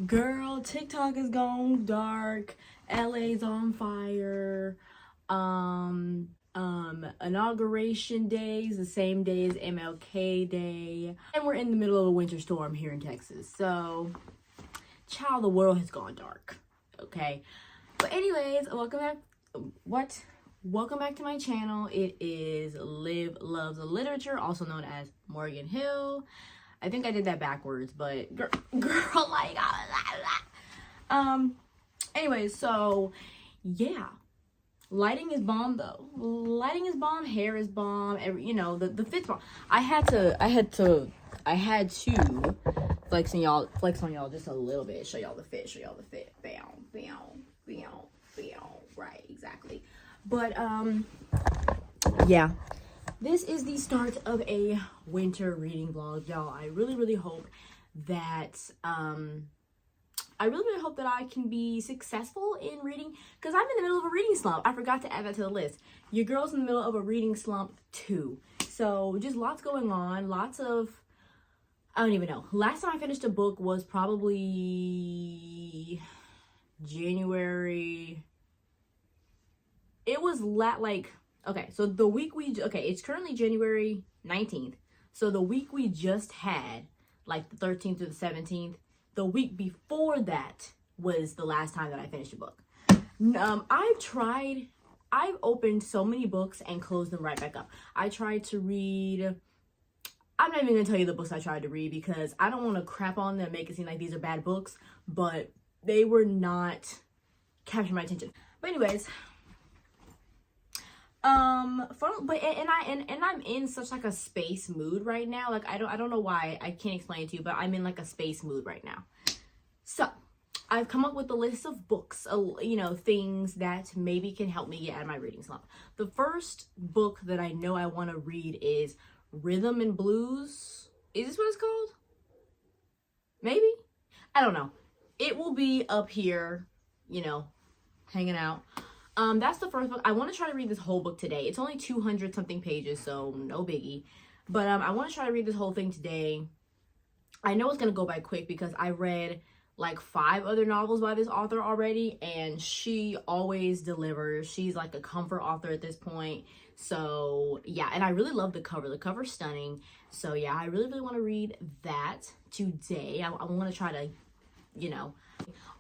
Girl, TikTok is gone dark. LA's on fire. Inauguration day is the same day as MLK Day. And we're in the middle of a winter storm here in Texas. So, child, the world has gone dark. Okay. But anyways, welcome back. Welcome back to my channel. It is Liv Loves Literature, also known as Morgan Hill. I think I did that backwards, but girl, like, anyways, so yeah, lighting is bomb though. Lighting is bomb. Hair is bomb. The fit's bomb. I had to flex on y'all just a little bit. Show y'all the fit. Bam, bam, bam, bam. Right, exactly. But yeah. This is the start of a winter reading vlog, y'all. I really hope that I can be successful in reading, because I'm in the middle of a reading slump. I forgot to add that to the list. Your girl's in the middle of a reading slump too. So just lots going on, lots of, I don't even know. Last time I finished a book was probably January. It was okay, so the week it's currently January 19th. So the week we just had, like the 13th to the 17th, the week before that was the last time that I finished a book. I've opened so many books and closed them right back up. I tried to read, I'm not even gonna tell you the books I tried to read because I don't want to crap on them and make it seem like these are bad books, but they were not capturing my attention. But anyways, I'm in such like a space mood right now. Like I don't know why, I can't explain it to you, but I'm in like a space mood right now. So I've come up with a list of books, things that maybe can help me get out of my reading slump. The first book that I know I want to read is Rhythm and Blues. Is this what it's called? Maybe, I don't know. It will be up here, hanging out. That's the first book. I want to try to read this whole book today. It's only 200 something pages, so no biggie. But I want to try to read this whole thing today. I know it's going to go by quick because I read like 5 other novels by this author already, and she always delivers. She's like a comfort author at this point. So yeah, and I really love the cover. The cover's stunning. So yeah, I really want to read that today. I want to try to,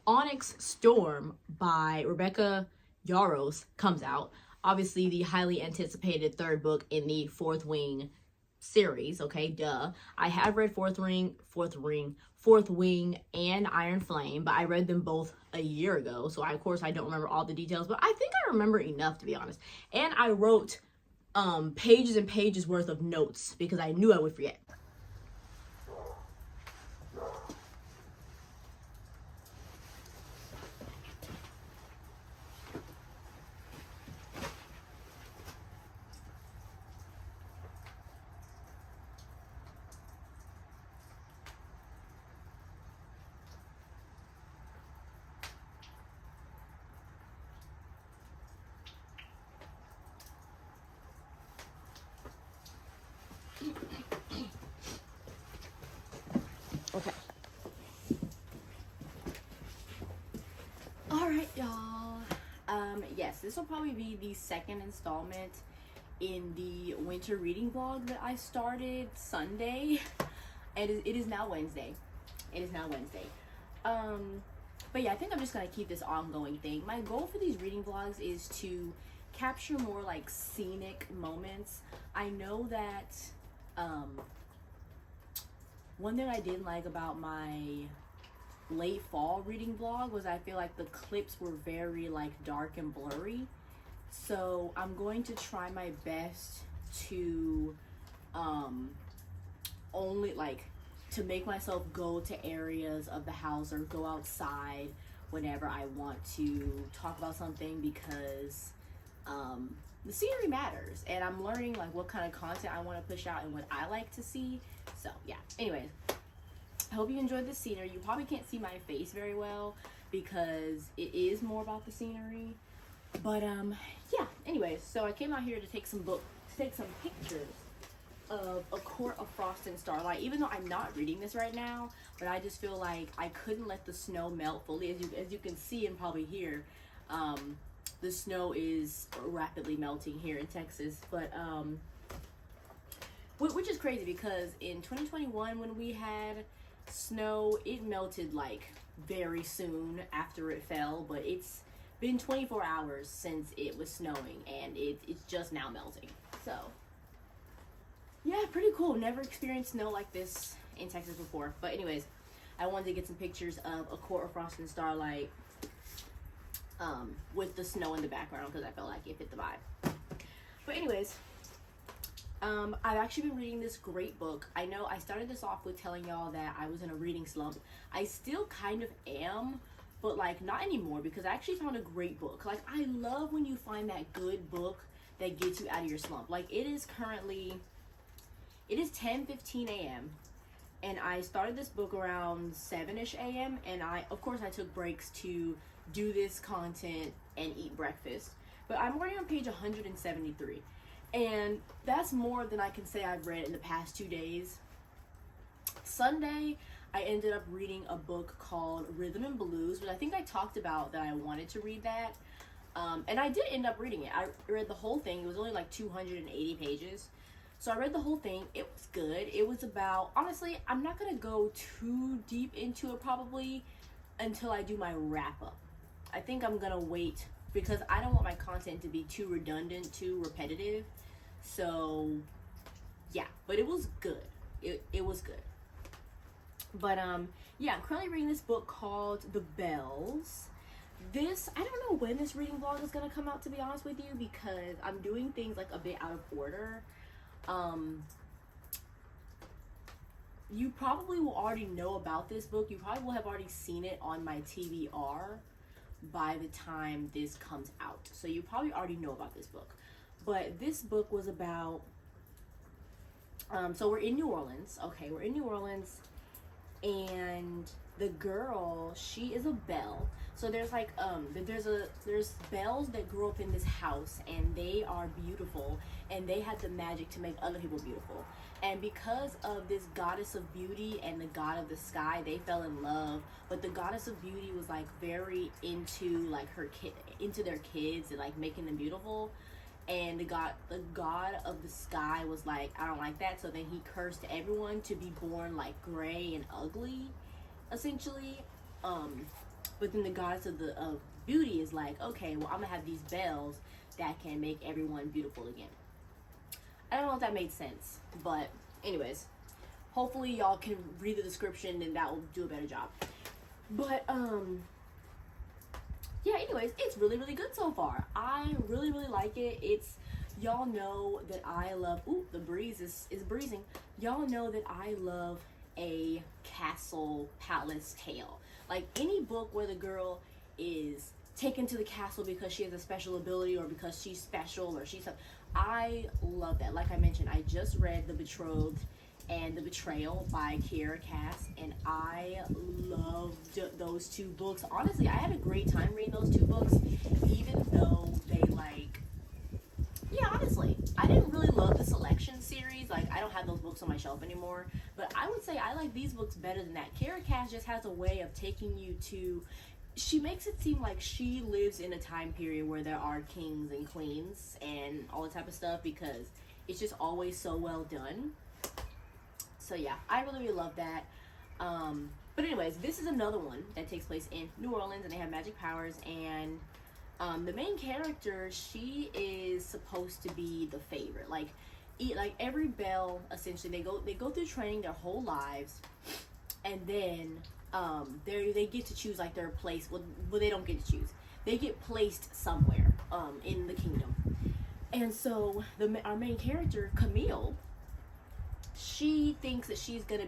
Onyx Storm by Rebecca Yarros comes out. Obviously the highly anticipated 3rd book in the Fourth Wing series. Okay, duh. I have read Fourth Wing and Iron Flame, but I read them both a year ago, so of course I don't remember all the details, but I think I remember enough, to be honest. And I wrote pages and pages worth of notes because I knew I would forget. Okay. All right, y'all. Yes, this will probably be the second installment in the winter reading vlog that I started Sunday. It is now Wednesday. But yeah, I think I'm just gonna keep this ongoing thing. My goal for these reading vlogs is to capture more like scenic moments. I know that one thing I didn't like about my late fall reading vlog was I feel like the clips were very like dark and blurry. So I'm going to try my best to only like to make myself go to areas of the house or go outside whenever I want to talk about something, because the scenery matters, and I'm learning like what kind of content I want to push out and what I like to see. So yeah, anyways, I hope you enjoyed the scenery. You probably can't see my face very well because it is more about the scenery, but yeah, anyways, so I came out here to take some pictures of Court of Frost and Starlight, even though I'm not reading this right now, but I just feel like I couldn't let the snow melt fully. As you can see and probably hear, the snow is rapidly melting here in Texas, but which is crazy because in 2021 when we had snow, it melted like very soon after it fell, but it's been 24 hours since it was snowing, and it's just now melting. So yeah, pretty cool. Never experienced snow like this in Texas before. But anyways, I wanted to get some pictures of A Court of Frost and Starlight with the snow in the background because I felt like it fit the vibe. But anyways, I've actually been reading this great book. I know I started this off with telling y'all that I was in a reading slump. I still kind of am, but like not anymore, because I actually found a great book. Like, I love when you find that good book that gets you out of your slump. Like, it is 10:15 a.m. and I started this book around 7ish a.m. and of course I took breaks to do this content and eat breakfast. But I'm already on page 173. And that's more than I can say I've read in the past 2 days. Sunday, I ended up reading a book called Rhythm and Blues, which I think I talked about that I wanted to read that. And I did end up reading it. I read the whole thing. It was only like 280 pages. So I read the whole thing. It was good. It was about, honestly, I'm not going to go too deep into it probably until I do my wrap up. I think I'm going to wait because I don't want my content to be too redundant, too repetitive. So yeah, but it was good. It was good. But yeah, I'm currently reading this book called The Bells. I don't know when this reading vlog is gonna come out, to be honest with you, because I'm doing things like a bit out of order. You probably will already know about this book. You probably will have already seen it on my TBR by the time this comes out. So you probably already know about this book. But this book was about, so we're in New Orleans. Okay, we're in New Orleans, and the girl, she is a belle. So there's like, there's bells that grew up in this house, and they are beautiful, and they had the magic to make other people beautiful. And because of this goddess of beauty and the god of the sky, they fell in love. But the goddess of beauty was like very into like into their kids and like making them beautiful. And the god of the sky was like, I don't like that. So then he cursed everyone to be born like gray and ugly, essentially. But then the goddess of beauty is like, okay, well, I'm gonna have these bells that can make everyone beautiful again. I don't know if that made sense, but anyways, hopefully y'all can read the description and that will do a better job. But yeah, anyways, it's really, really good so far. I really, really like it. Y'all know that I love, ooh, the breeze is breezing. Y'all know that I love a castle palace tale. Like any book where the girl is taken to the castle because she has a special ability or because she's special or I love that. Like I mentioned, I just read The Betrothed and The Betrayal by Kiera Cass, and I loved those two books. Honestly, I had a great time reading those two books, even though they honestly, I didn't really love the Selection series. Like, I don't have those books on my shelf anymore, but I would say I like these books better than that. Kiera Cass just has a way of taking you to, she makes it seem like she lives in a time period where there are kings and queens and all that type of stuff, because it's just always so well done. So yeah, I really, really love that. But anyways, this is another one that takes place in New Orleans, and they have magic powers, and the main character, she is supposed to be the favorite. Like every belle, essentially, they go through training their whole lives, and then they get to choose like their place. Well, they don't get to choose. They get placed somewhere in the kingdom. And so our main character, Camille, she thinks that she's gonna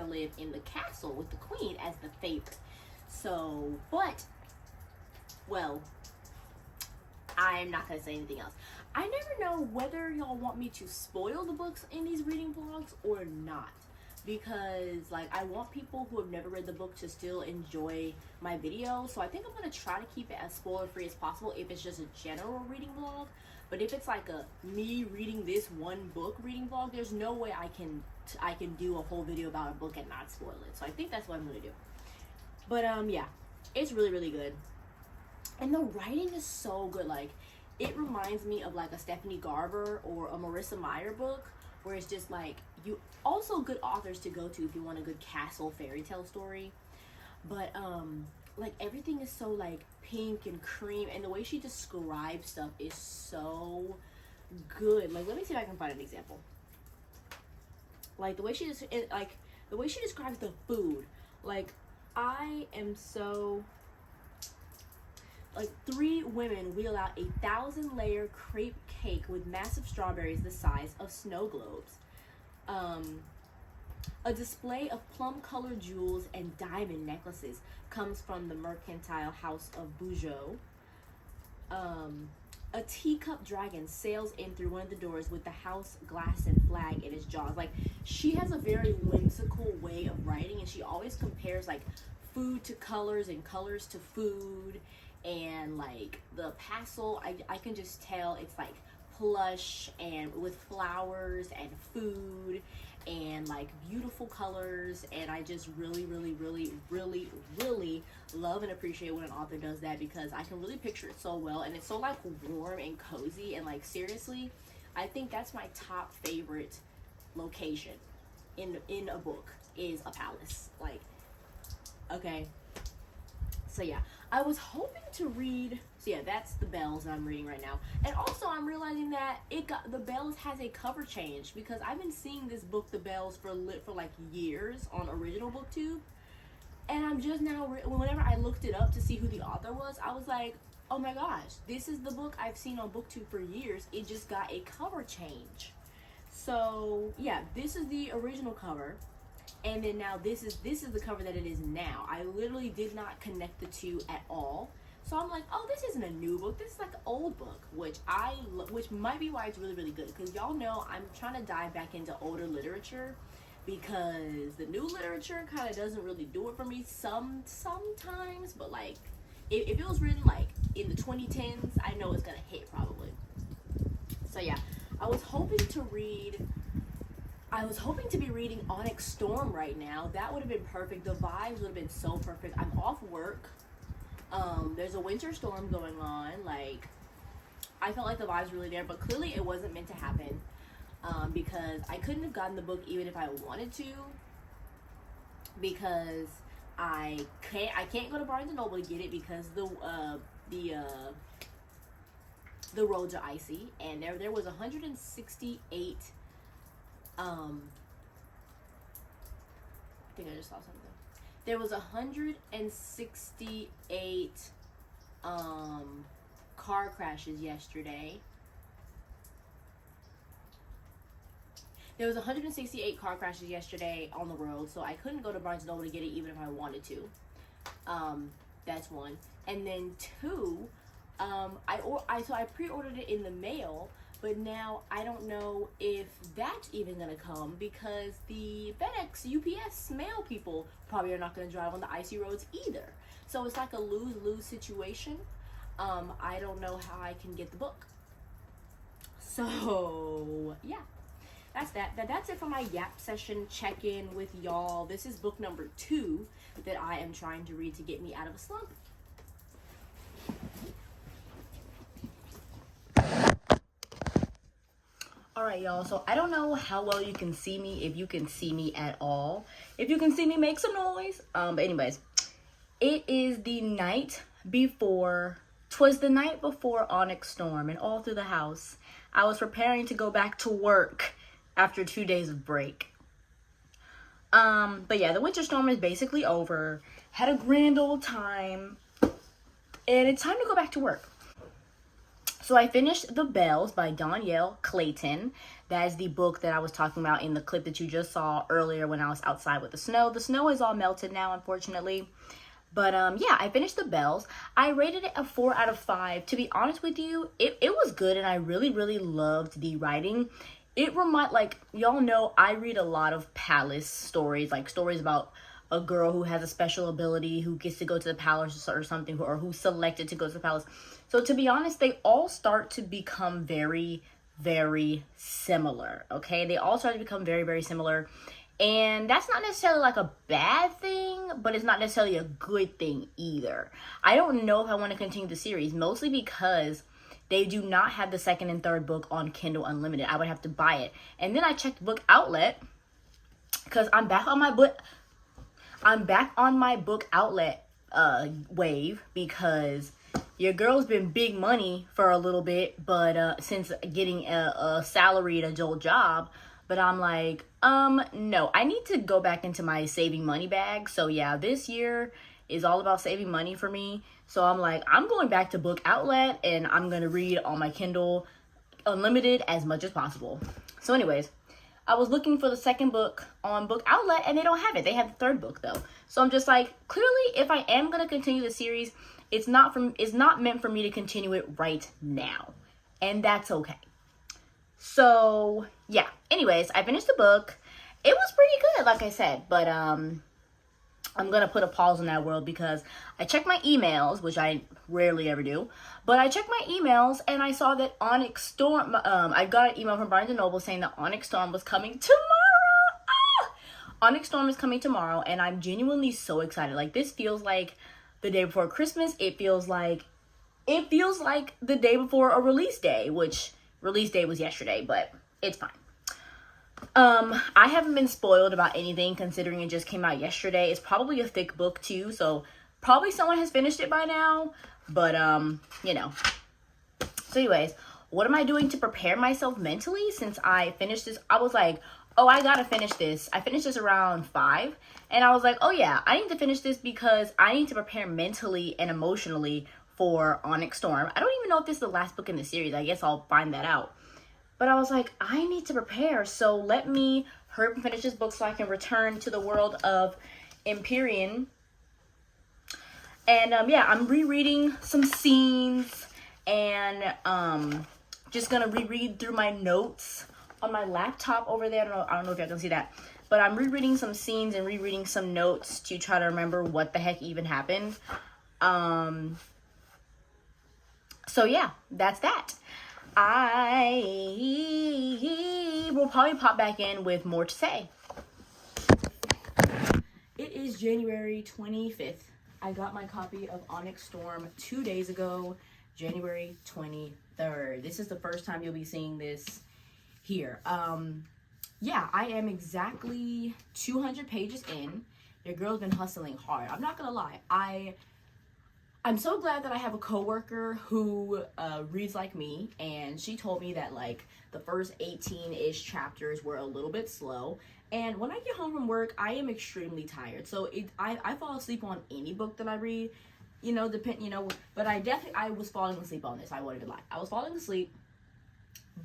live in the castle with the queen as the favorite. So, but, well, I'm not gonna say anything else. I never know whether y'all want me to spoil the books in these reading vlogs or not, because like I want people who have never read the book to still enjoy my video. So I think I'm gonna try to keep it as spoiler free as possible if it's just a general reading vlog. But if it's like a me reading this one book reading vlog, there's no way I can do a whole video about a book and not spoil it. So I think that's what I'm gonna do. But yeah, it's really, really good. And the writing is so good. Like, it reminds me of like a Stephanie Garber or a Marissa Meyer book, where it's just like, you also good authors to go to if you want a good castle fairy tale story. But like, everything is so like pink and cream, and the way she describes stuff is so good. Like, let me see if I can find an example. Like, the way she just the way she describes the food, like, I am so like, 3 women wheel out a 1,000-layer crepe cake with massive strawberries the size of snow globes. A display of plum-colored jewels and diamond necklaces comes from the mercantile house of Bougeot. A teacup dragon sails in through one of the doors with the house glass and flag in its jaws. Like, she has a very whimsical way of writing, and she always compares like food to colors and colors to food. And like, the pastel, I can just tell it's like plush and with flowers and food and like beautiful colors. And I just really, really, really, really, really love and appreciate when an author does that, because I can really picture it so well, and it's so like warm and cozy. And like, seriously, I think that's my top favorite location in a book, is a palace. Like, okay, so yeah, I was hoping to read, so yeah, that's The Bells that I'm reading right now. And also, I'm realizing that The Bells has a cover change, because I've been seeing this book, The Bells, for like years on original booktube. And I'm just now, whenever I looked it up to see who the author was, I was like, oh my gosh, this is the book I've seen on booktube for years. It just got a cover change. So yeah, this is the original cover. And then now this is the cover that it is now. I literally did not connect the two at all. So I'm like, oh, this isn't a new book. This is like an old book, which might be why it's really, really good. Because y'all know I'm trying to dive back into older literature, because the new literature kind of doesn't really do it for me sometimes. But like, if it was written like in the 2010s, I know it's gonna hit probably. So yeah, I was hoping to be reading Onyx Storm right now. That would have been perfect. The vibes would have been so perfect. I'm off work. There's a winter storm going on. Like, I felt like the vibes were really there, but clearly it wasn't meant to happen, because I couldn't have gotten the book even if I wanted to, because I can't go to Barnes and Noble to get it, because the roads are icy, and there was 168 I think I just saw something. There was 168 car crashes yesterday. There was 168 car crashes yesterday on the road, so I couldn't go to Barnes & Noble to get it even if I wanted to. That's one. And then two, I pre-ordered it in the mail, but now I don't know if that's even gonna come, because the FedEx, UPS mail people probably are not gonna drive on the icy roads either. So it's like a lose-lose situation. I don't know how I can get the book. So yeah, that's that. That's it for my Yap session check-in with y'all. This is book number 2 that I am trying to read to get me out of a slump. Alright, y'all, so I don't know how well you can see me, if you can see me at all. If you can see me, make some noise. But anyways, it is the night before, 'twas the night before Onyx Storm, and all through the house, I was preparing to go back to work after 2 days of break. But yeah, the winter storm is basically over. Had a grand old time, and it's time to go back to work. So I finished The Bells by Danielle Clayton. That is the book that I was talking about in the clip that you just saw earlier when I was outside with the snow. The snow is all melted now, unfortunately. But yeah, I finished The Bells. I rated it a 4 out of 5. To be honest with you, it was good, and I really, really loved the writing. It like, y'all know I read a lot of palace stories, like stories about a girl who has a special ability, who gets to go to the palace or something, or who's selected to go to the palace. So to be honest, they all start to become very, very similar, okay? They all start to become very, very similar. And that's not necessarily like a bad thing, but it's not necessarily a good thing either. I don't know if I want to continue the series, mostly because they do not have the second and third book on Kindle Unlimited. I would have to buy it. And then I checked Book Outlet, because I'm back on my Book Outlet wave, because your girl's been big money for a little bit, but since getting a salaried adult job. But I'm like, no, I need to go back into my saving money bag. So yeah, this year is all about saving money for me. So I'm like, I'm going back to Book Outlet, and I'm going to read on my Kindle Unlimited as much as possible. So anyways, I was looking for the second book on Book Outlet, and they don't have it. They have the third book though. So I'm just like, clearly, if I am going to continue the series, it's not meant for me to continue it right now. And that's okay. So yeah, anyways, I finished the book. It was pretty good, like I said, but I'm gonna put a pause on that world because I checked my emails, which I rarely ever do, but I checked my emails and I saw that Onyx Storm, I got an email from Barnes & Noble saying that Onyx Storm was coming tomorrow. Onyx Storm is coming tomorrow, and I'm genuinely so excited. Like, this feels like the day before Christmas. It feels like the day before a release day, which release day was yesterday, but it's fine. I haven't been spoiled about anything considering it just came out yesterday. It's probably a thick book too, so probably someone has finished it by now, but you know. So anyways, what am I doing to prepare myself mentally since I finished this? I was like, oh, I gotta finish this. I finished this around 5, and I was like, oh yeah, I need to finish this because I need to prepare mentally and emotionally for Onyx Storm. I don't even know if this is the last book in the series. I guess I'll find that out. But I was like, I need to prepare, so let me hurry up and finish this book so I can return to the world of Empyrean. And yeah, I'm rereading some scenes, and just gonna reread through my notes on my laptop over there. I don't know if y'all can see that, but I'm rereading some scenes and rereading some notes to try to remember what the heck even happened. So yeah, that's that. I will probably pop back in with more to say. It is January 25th. I got my copy of Onyx Storm 2 days ago, January 23rd. This is the first time you'll be seeing this here. Yeah, I am exactly 200 pages in. Your girl's been hustling hard. I'm not gonna lie. I'm so glad that I have a coworker who reads like me, and she told me that like the first 18-ish chapters were a little bit slow. And when I get home from work, I am extremely tired. So I fall asleep on any book that I read, but I was falling asleep on this. I won't even lie. I was falling asleep,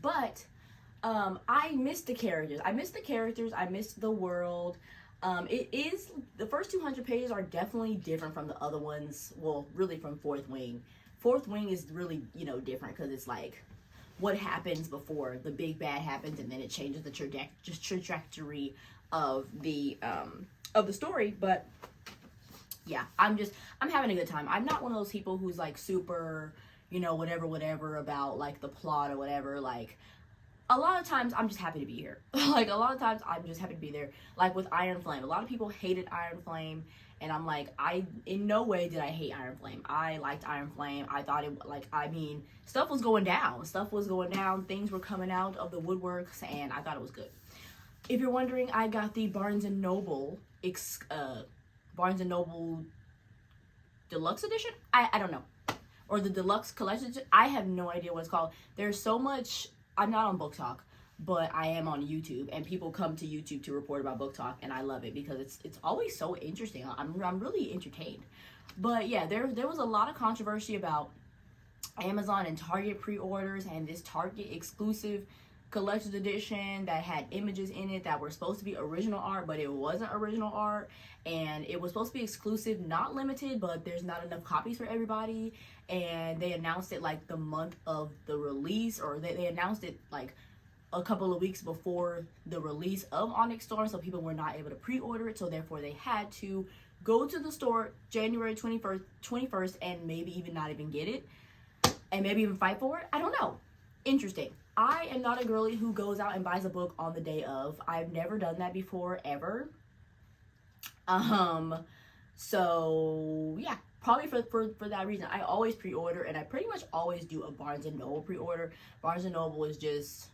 but I missed the characters. I missed the world. It is, the first 200 pages are definitely different from the other ones. Well, really from Fourth Wing. Fourth Wing is really, different because it's like what happens before the big bad happens, and then it changes the trajectory of the story. But yeah, I'm having a good time. I'm not one of those people who's like super, whatever about like the plot or whatever. Like, a lot of times I'm just happy to be here. Like, a lot of times I'm just happy to be there. Like with Iron Flame, a lot of people hated Iron Flame, and I'm like, in no way did I hate Iron Flame. I liked Iron Flame. I thought stuff was going down. Things were coming out of the woodworks, and I thought it was good. If you're wondering, I got the Barnes & Noble Deluxe Edition? I don't know. Or the Deluxe Collection. I have no idea what it's called. There's so much. I'm not on Book Talk, but I am on YouTube, and people come to YouTube to report about Book Talk, and I love it because it's always so interesting. I'm really entertained. But yeah, there was a lot of controversy about Amazon and Target pre-orders and this Target exclusive collector's edition that had images in it that were supposed to be original art, but it wasn't original art, and it was supposed to be exclusive, not limited, but there's not enough copies for everybody. And they announced it like the month of the release, or they announced it like a couple of weeks before the release of Onyx Storm, so people were not able to pre-order it, so therefore they had to go to the store January 21st and maybe even not even get it, and maybe even fight for it. I don't know. Interesting. I am not a girly who goes out and buys a book on the day of. I've never done that before, ever. So yeah, probably for that reason. I always pre-order, and I pretty much always do a Barnes & Noble pre-order. Barnes & Noble is just,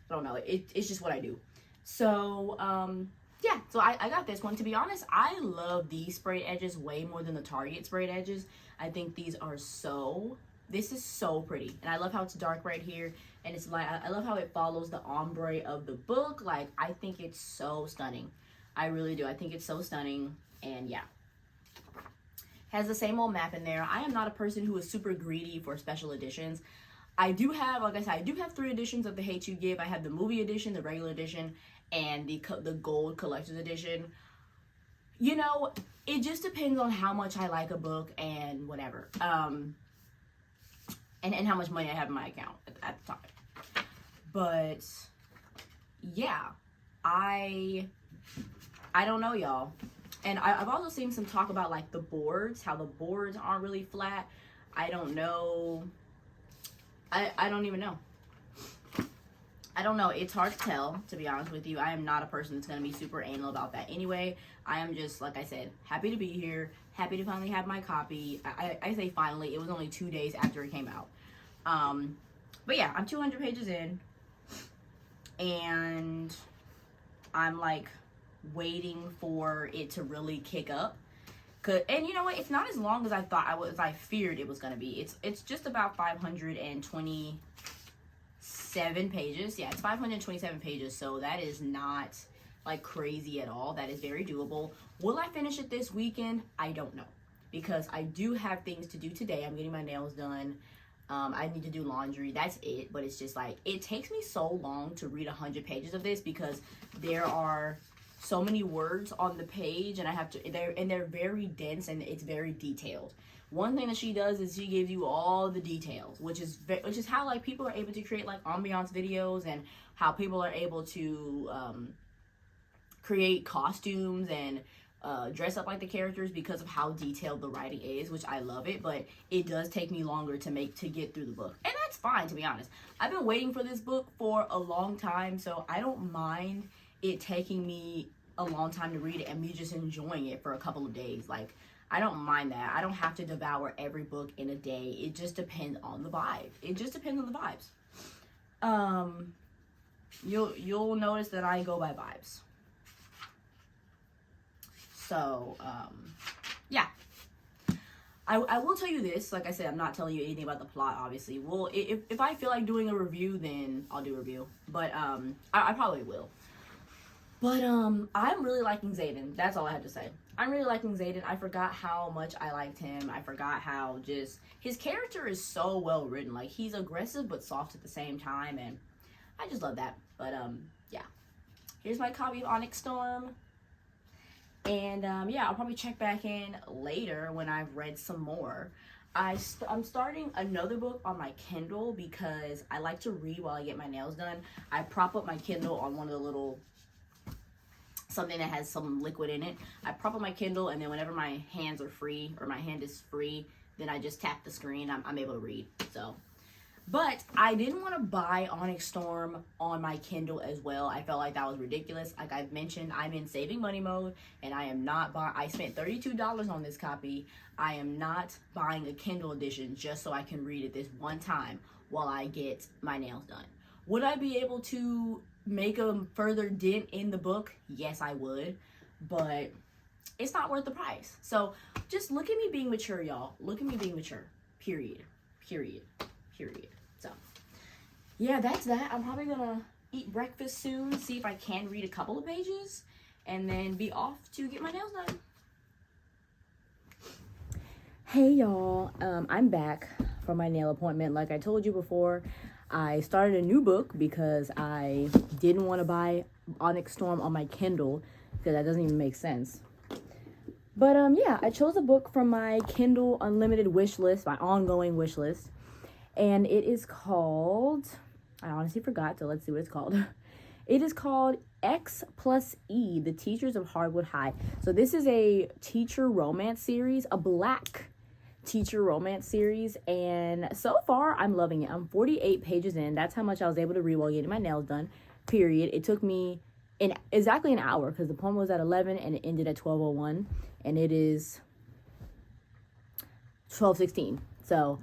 I don't know, it's just what I do. So yeah, so I got this one. To be honest, I love these sprayed edges way more than the Target sprayed edges. I think these are this is so pretty, and I love how it's dark right here, and it's like, I love how it follows the ombre of the book. Like, I think it's so stunning. I really do. I think it's so stunning, and yeah. Has the same old map in there. I am not a person who is super greedy for special editions. I do have, like I said, I do have 3 editions of The Hate You Give. I have the movie edition, the regular edition, and the gold collector's edition. You know, it just depends on how much I like a book and whatever. And how much money I have in my account at the time. But yeah, I don't know, y'all. And I've also seen some talk about like the boards, how the boards aren't really flat. I don't know. I don't even know. I don't know. It's hard to tell, to be honest with you. I am not a person that's going to be super anal about that anyway. I am just, like I said, happy to be here. Happy to finally have my copy. I say finally. It was only 2 days after it came out. But yeah, I'm 200 pages in. And I'm like waiting for it to really kick up. And you know what? It's not as long as I thought I feared it was going to be. It's just about 527 pages. Yeah, it's 527 pages, so that is not like crazy at all. That is very doable. Will I finish it this weekend? I don't know, because I do have things to do today. I'm getting my nails done. I need to do laundry. That's it. But it's just like, it takes me so long to read 100 pages of this, because there are so many words on the page, and I have to, they're very dense, and it's very detailed. One thing that she does is she gives you all the details, which is how like people are able to create like ambiance videos, and how people are able to create costumes and dress up like the characters, because of how detailed the writing is, which I love it. But it does take me longer to get through the book, and that's fine, to be honest. I've been waiting for this book for a long time, so I don't mind it taking me a long time to read it and me just enjoying it for a couple of days. Like, I don't mind that. I don't have to devour every book in a day. It just depends on the vibe. It just depends on the vibes. You'll notice that I go by vibes. So, yeah. I will tell you this. Like I said, I'm not telling you anything about the plot, obviously. Well, if I feel like doing a review, then I'll do a review. But I probably will. But I'm really liking Xaden. That's all I have to say. I'm really liking Xaden. I forgot how much I liked him. I forgot how just his character is so well written. Like, he's aggressive but soft at the same time, and I just love that. But yeah. Here's my copy of Onyx Storm. And yeah, I'll probably check back in later when I've read some more. I'm starting another book on my Kindle, because I like to read while I get my nails done. I prop up my Kindle on one of the little, something that has some liquid in it. I prop up my Kindle, and then whenever my hands are free, or my hand is free, then I just tap the screen. I'm able to read. So, but I didn't want to buy Onyx Storm on my Kindle as well. I felt like that was ridiculous. Like I've mentioned, I'm in saving money mode, and I am not buying. I spent $32 on this copy. I am not buying a Kindle edition just so I can read it this one time while I get my nails done. Would I be able to make a further dent in the book? Yes, I would, but it's not worth the price. So just look at me being mature, y'all. Look at me being mature. Period. So yeah, that's that. I'm probably gonna eat breakfast soon, see if I can read a couple of pages, and then be off to get my nails done. Hey y'all, I'm back from my nail appointment. Like I told you before, I started a new book because I didn't want to buy Onyx Storm on my Kindle, because that doesn't even make sense. But yeah, I chose a book from my Kindle Unlimited wish list, my ongoing wish list, and it is called I honestly forgot, so let's see what it's called. It is called X plus E, The Teachers of Hardwood High. So this is a teacher romance series, a Black teacher romance series, and so far I'm loving it. I'm 48 pages in. That's how much I was able to read while getting my nails done, period. It took me exactly an hour because the poem was at 11 and it ended at 12:01, and it is 12:16. So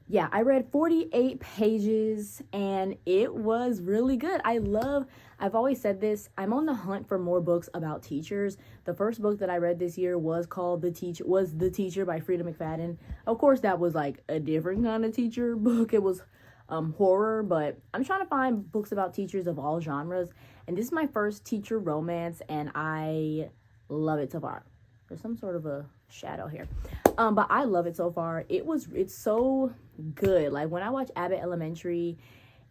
yeah, I read 48 pages and it was really good. I've always said this, I'm on the hunt for more books about teachers. The first book that I read this year was called The Teacher by Frida McFadden. Of course, that was like a different kind of teacher book. It was horror, but I'm trying to find books about teachers of all genres. And this is my first teacher romance and I love it so far. There's some sort of a shadow here. But I love it so far. It's so good. Like when I watch Abbott Elementary,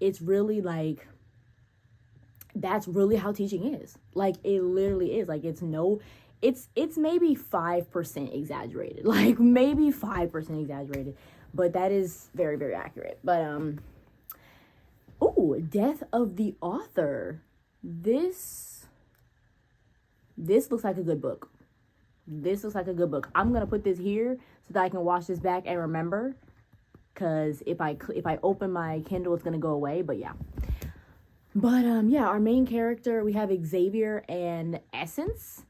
it's really like, that's really how teaching is. Like it literally is. Like it's maybe 5% exaggerated. Like maybe 5% exaggerated. But that is very, very accurate. But Death of the Author. This looks like a good book. This looks like a good book. I'm going to put this here so that I can watch this back and remember. Because if I open my Kindle, it's going to go away. But yeah. But yeah, our main character, we have Xavier and Essence.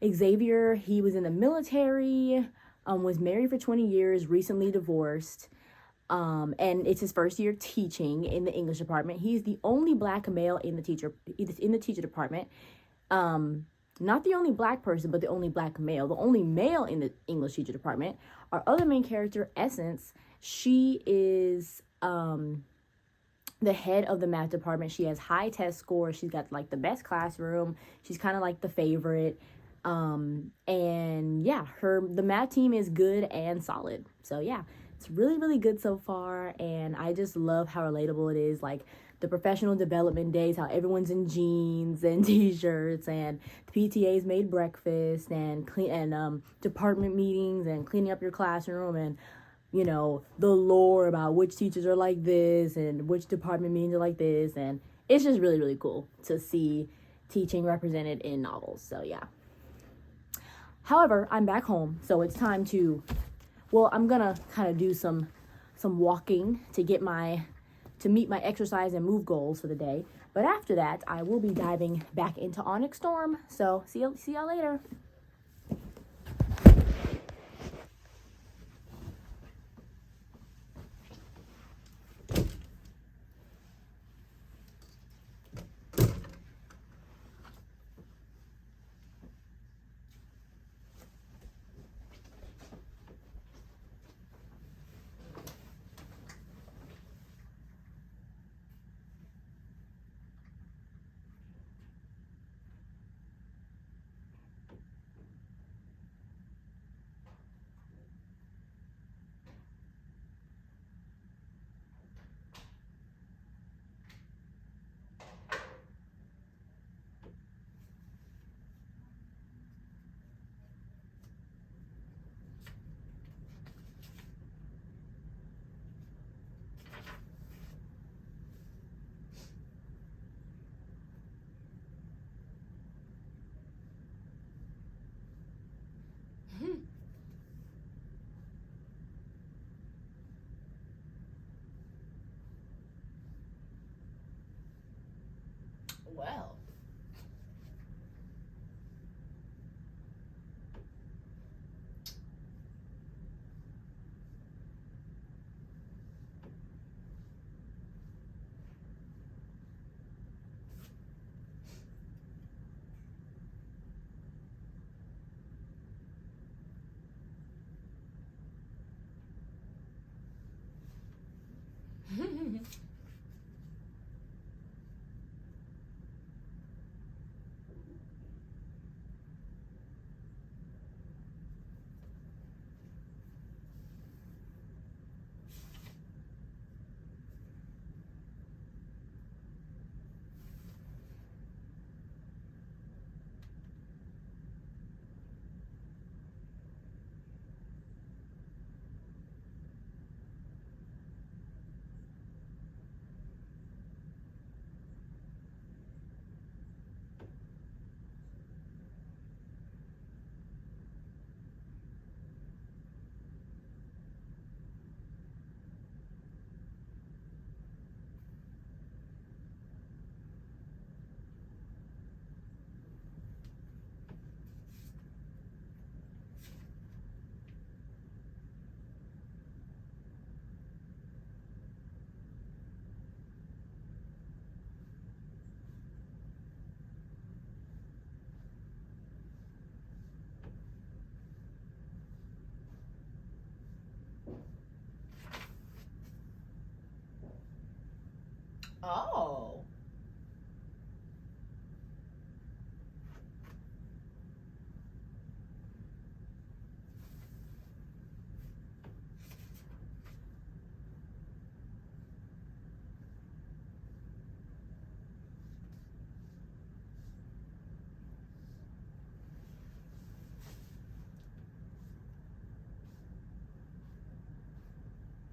Xavier, he was in the military, was married for 20 years, recently divorced. And it's his first year teaching in the English department. He's the only Black male in the teacher department. Not the only Black person, but the only Black male. The only male in the English teacher department. Our other main character, Essence, she is the head of the math department. She has high test scores. She's got like the best classroom. She's kind of like the favorite. And yeah, the math team is good and solid. So yeah, it's really, really good so far. And I just love how relatable it is. Like the professional development days, how everyone's in jeans and t-shirts, and the PTA's made breakfast, and department meetings and cleaning up your classroom, and you know, the lore about which teachers are like this and which department meetings are like this. And it's just really, really cool to see teaching represented in novels. So yeah. However, I'm back home, so it's time to, I'm gonna kind of do some walking to meet my exercise and move goals for the day. But after that, I will be diving back into Onyx Storm. So see y'all later. Well.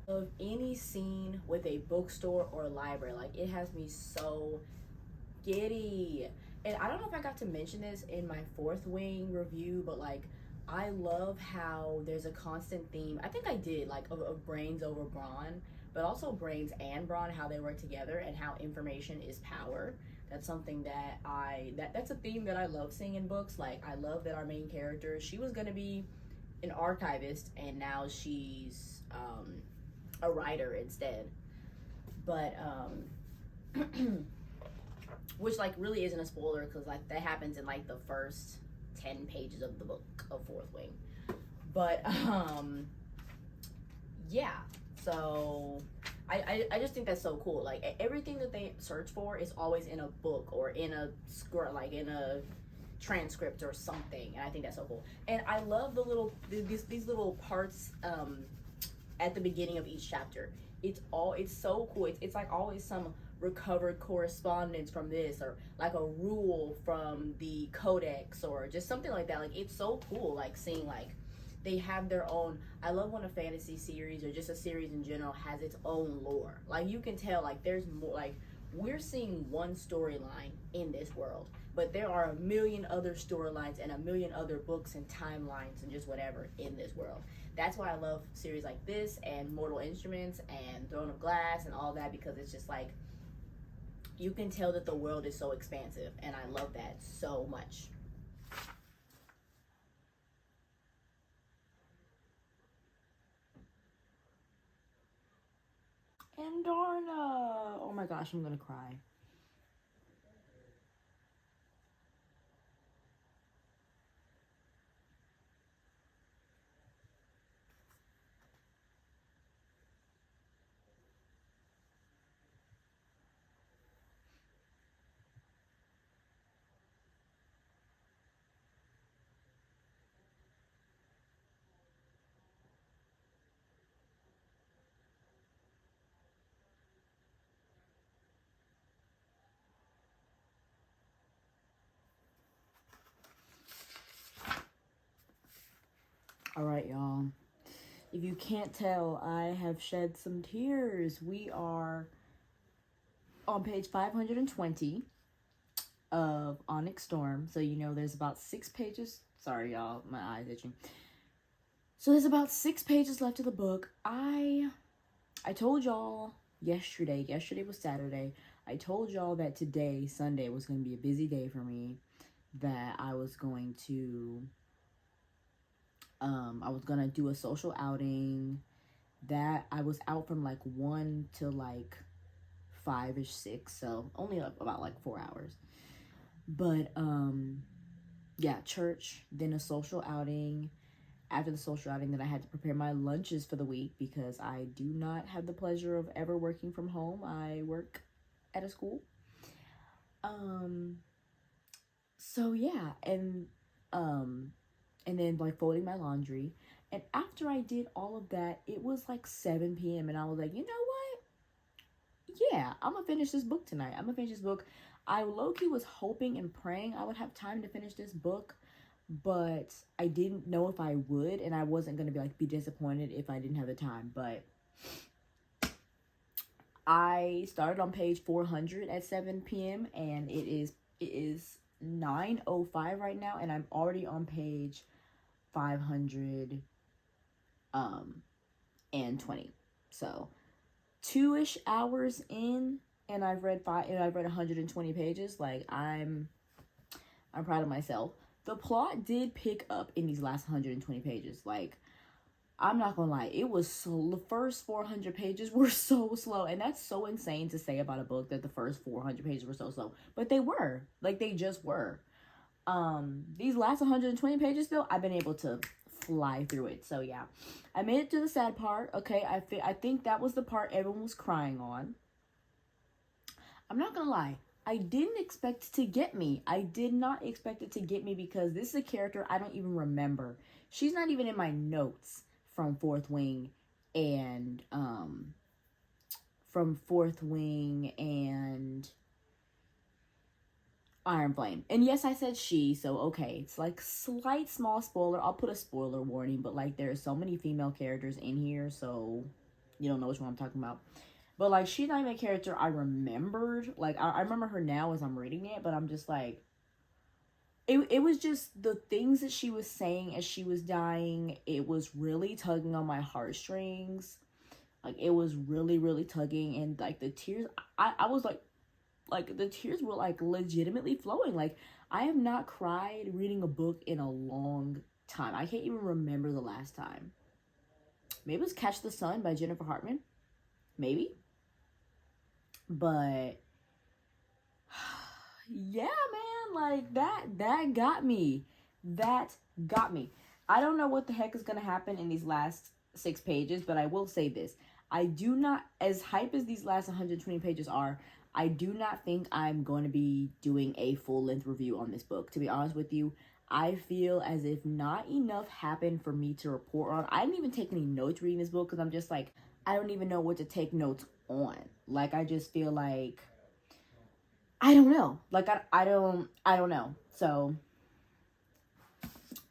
Of any scene with a bookstore or library. Like, it has me so giddy. And I don't know if I got to mention this in my Fourth Wing review, but like, I love how there's a constant theme. I think I did, like, of brains over brawn, but also brains and brawn, how they work together, and how information is power. That's something that that's a theme that I love seeing in books. Like, I love that our main character, she was gonna be an archivist, and now she's a writer instead. But which like really isn't a spoiler, because like that happens in like the first 10 pages of the book of Fourth Wing. But yeah, so I just think that's so cool. Like, everything that they search for is always in a book or in a script, like in a transcript or something, and I think that's so cool. And I love these little parts at the beginning of each chapter. It's so cool. It's like always some recovered correspondence from this, or like a rule from the codex, or just something like that. Like, it's so cool, like seeing like they have their own. I love when a fantasy series or just a series in general has its own lore. Like, you can tell like there's more. Like, we're seeing one storyline in this world, but there are a million other storylines and a million other books and timelines and just whatever in this world. That's why I love series like this and Mortal Instruments and Throne of Glass and all that, because it's just like you can tell that the world is so expansive, and I love that so much. And Darna, oh my gosh, I'm gonna cry. All right, y'all. If you can't tell, I have shed some tears. We are on page 520 of Onyx Storm. So, you know, there's about 6 pages. Sorry, y'all. My eyes itching. So there's about 6 pages left of the book. I told y'all yesterday was Saturday. I told y'all that today, Sunday, was going to be a busy day for me. That I was going to do a social outing. That I was out from like 1 to like 5ish, 6, so only about like 4 hours. But yeah, church, then a social outing. After the social outing, then I had to prepare my lunches for the week, because I do not have the pleasure of ever working from home. I work at a school. So yeah, and then like folding my laundry. And after I did all of that, it was like 7 p.m. and I was like, you know what? Yeah, I'm gonna finish this book tonight. I'm gonna finish this book. I low-key was hoping and praying I would have time to finish this book, but I didn't know if I would, and I wasn't gonna be disappointed if I didn't have the time. But I started on page 400 at 7 p.m. and it is 9:05 right now, and I'm already on page 500 and 20. So 2ish hours in, and I've read 120 pages. Like, I'm proud of myself. The plot did pick up in these last 120 pages. Like, I'm not gonna lie, it was slow. The first 400 pages were so slow, and that's so insane to say about a book, that the first 400 pages were so slow, but they were. Like, they just were. These last 120 pages though, I've been able to fly through it. So yeah, I made it to the sad part. Okay, I think that was the part everyone was crying on. I'm not gonna lie, I didn't expect it to get me. I did not expect it to get me, because this is a character I don't even remember. She's not even in my notes from Fourth Wing and Iron Flame. And yes, I said she, so okay, it's like slight small spoiler. I'll put a spoiler warning, but like there are so many female characters in here, so you don't know which one I'm talking about. But like, she's not even a character I remembered. Like, I remember her now as I'm reading it, but I'm just like, it was just the things that she was saying as she was dying. It was really tugging on my heartstrings. Like, it was really, really tugging. And like the tears, I was like the tears were like legitimately flowing. Like, I have not cried reading a book in a long time. I can't even remember the last time. Maybe it was Catch the Sun by Jennifer Hartman. Maybe. But yeah, man, like that got me. That got me. I don't know what the heck is gonna happen in these last 6 pages, but I will say this. I do not, as hype as these last 120 pages are, I do not think I'm going to be doing a full-length review on this book. To be honest with you, I feel as if not enough happened for me to report on. I didn't even take any notes reading this book because I'm just like, I don't even know what to take notes on. Like, I just feel like, I don't know. Like, I don't know. So,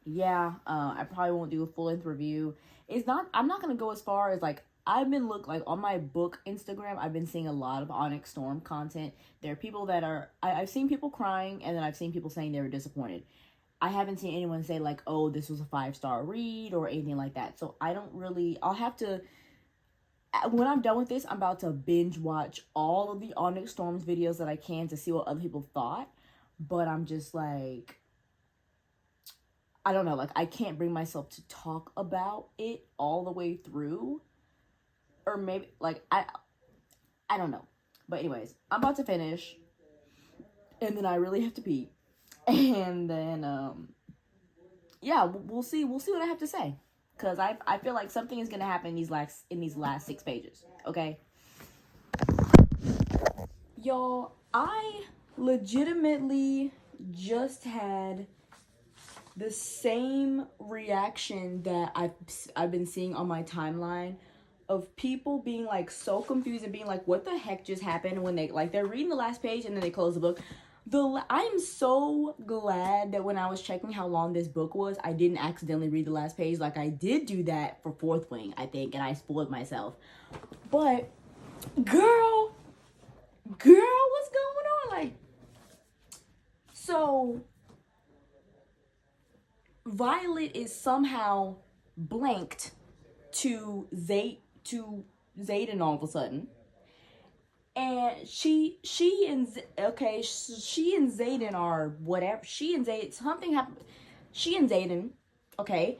yeah, I probably won't do a full-length review. I'm not going to go as far as, like, like, on my book Instagram, I've been seeing a lot of Onyx Storm content. There are people that I've seen people crying, and then I've seen people saying they were disappointed. I haven't seen anyone say, like, oh, this was a 5-star read or anything like that. So, I'll have to, when I'm done with this, I'm about to binge watch all of the Onyx Storms videos that I can to see what other people thought. But I'm just like, I don't know, like, I can't bring myself to talk about it all the way through. Or maybe, like, I don't know. But anyways, I'm about to finish. And then I really have to pee. And then, yeah, we'll see. We'll see what I have to say. Because I feel like something is going to happen in these last 6 pages. Okay? Y'all, I legitimately just had the same reaction that I've been seeing on my timeline of people being like so confused and being like, what the heck just happened, when they're reading the last page and then they close the book. I'm so glad that when I was checking how long this book was, I didn't accidentally read the last page. Like, I did do that for Fourth Wing, I think, and I spoiled myself. But girl, what's going on? Like, so Violet is somehow blanked to Xaden all of a sudden, and she and Xaden are whatever. She and Xaden, something happened. She and Xaden, okay,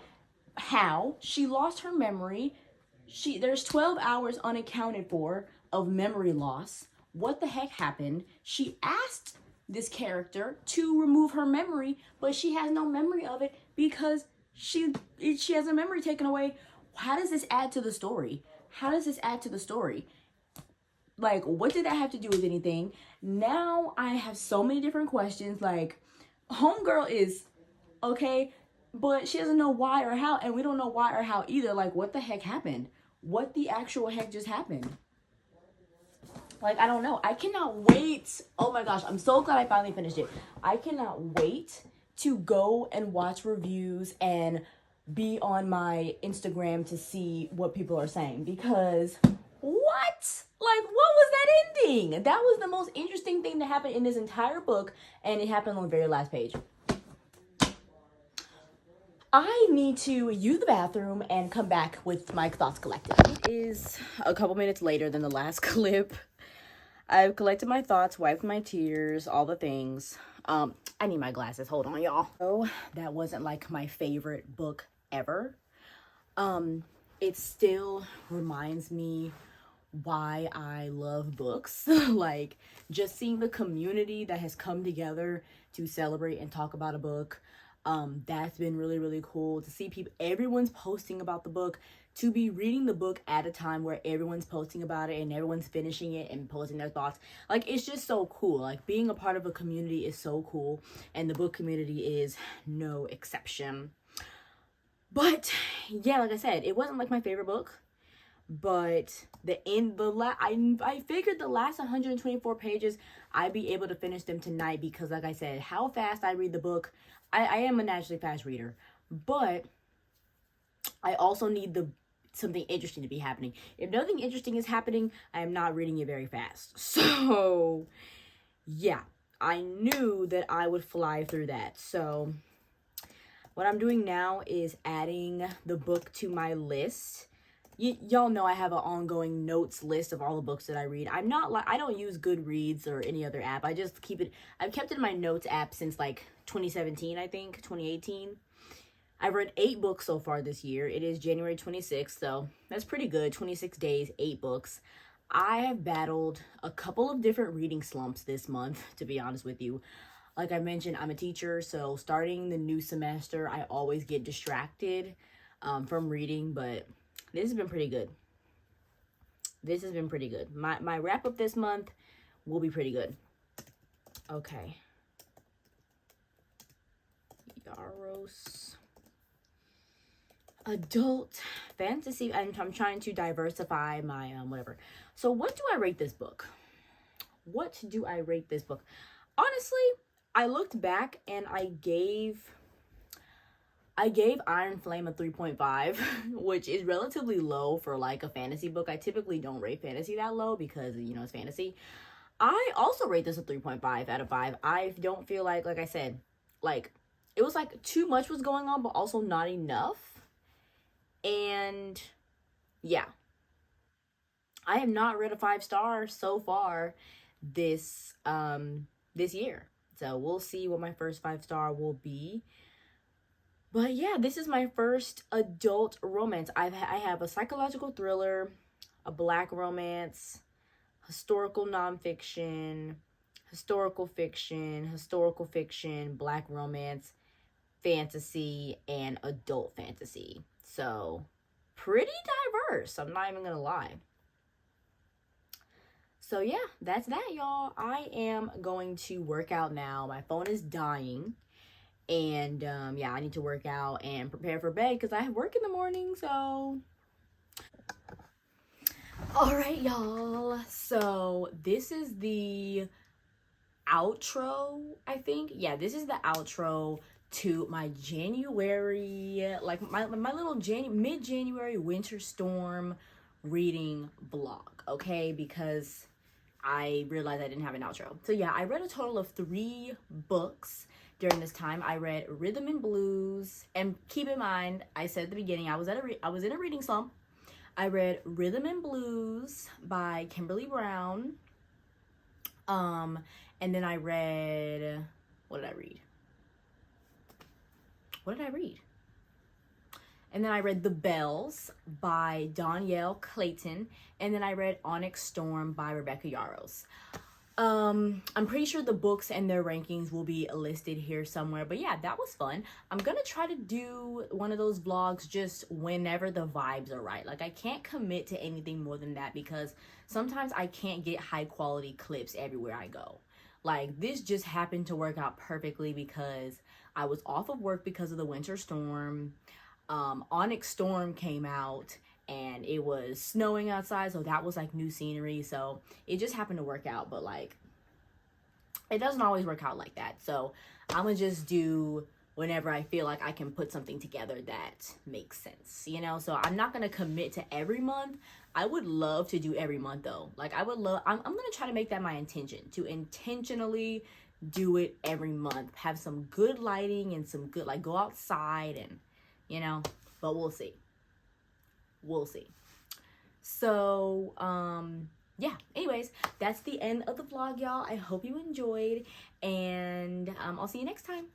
how she lost her memory. There's 12 hours unaccounted for of memory loss. What the heck happened? She asked this character to remove her memory, but she has no memory of it because she has a memory taken away. How does this add to the story? Like, what did that have to do with anything? Now I have so many different questions. Like, homegirl is okay, but she doesn't know why or how, and we don't know why or how either. Like, what the heck happened? What the actual heck just happened? Like, I don't know. I cannot wait. Oh my gosh, I'm so glad I finally finished it. I cannot wait to go and watch reviews and be on my Instagram to see what people are saying, because what? Like, what was that ending? That was the most interesting thing to happen in this entire book, and it happened on the very last page. I need to use the bathroom and come back with my thoughts collected. It is a couple minutes later than the last clip. I've collected my thoughts, wiped my tears, all the things. I need my glasses. Hold on, y'all. So that wasn't like my favorite book ever. It still reminds me why I love books. Like, just seeing the community that has come together to celebrate and talk about a book. That's been really, really cool to see everyone's posting about the book, to be reading the book at a time where everyone's posting about it and everyone's finishing it and posting their thoughts. Like, it's just so cool. Like, being a part of a community is so cool, and the book community is no exception. But yeah, like I said, it wasn't like my favorite book, but I figured the last 124 pages I'd be able to finish them tonight, because like I said, how fast I read the book, I am a naturally fast reader, but I also need something interesting to be happening. If nothing interesting is happening, I am not reading it very fast. So yeah, I knew that I would fly through that. So what I'm doing now is adding the book to my list. Y'all know I have an ongoing notes list of all the books that I read. I'm not like, I don't use Goodreads or any other app. I just keep it, I've kept it in my notes app since like 2017, I think, 2018. I've read 8 books so far this year. It is January 26th, so that's pretty good. 26 days, 8 books. I have battled a couple of different reading slumps this month, to be honest with you. Like I mentioned, I'm a teacher, so starting the new semester, I always get distracted from reading, but this has been pretty good. This has been pretty good. My wrap up this month will be pretty good. Okay. Yaros. Adult fantasy. I'm trying to diversify my whatever. So what do I rate this book? What do I rate this book? Honestly, I looked back and I gave Iron Flame a 3.5, which is relatively low for like a fantasy book. I typically don't rate fantasy that low because, you know, it's fantasy. I also rate this a 3.5 out of 5. I don't feel like I said, like, it was like too much was going on, but also not enough. And yeah, I have not read a 5-star so far this year. So we'll see what my first 5-star will be. But yeah, this is my first adult romance. I have a psychological thriller, a black romance, historical nonfiction, historical fiction, black romance, fantasy, and adult fantasy. So pretty diverse, I'm not even gonna lie. So yeah, that's that, y'all. I am going to work out now. My phone is dying. And yeah, I need to work out and prepare for bed because I have work in the morning. So all right, y'all, so this is the outro, I think. Yeah, this is the outro to my January, like my little mid-January winter storm reading vlog, okay? Because I realized I didn't have an outro. So yeah, I read a total of 3 books during this time. I read Rhythm and Blues, and keep in mind, I said at the beginning, I was in a reading slump. I read Rhythm and Blues by Kimberly Brown. And then I read, what did I read? And then I read The Bells by Danielle Clayton. And then I read Onyx Storm by Rebecca Yarros. I'm pretty sure the books and their rankings will be listed here somewhere. But yeah, that was fun. I'm gonna try to do one of those vlogs just whenever the vibes are right. Like, I can't commit to anything more than that because sometimes I can't get high quality clips everywhere I go. Like, this just happened to work out perfectly because I was off of work because of the winter storm. Onyx Storm came out and it was snowing outside, so that was like new scenery, so it just happened to work out. But like, it doesn't always work out like that, so I'm gonna just do whenever I feel like I can put something together that makes sense, you know? So I'm not gonna commit to every month. I would love to do every month though. Like, I'm gonna try to make that my intention, to intentionally do it every month, have some good lighting and some good, like, go outside and, you know, but we'll see. So yeah, anyways, that's the end of the vlog, y'all. I hope you enjoyed, and I'll see you next time.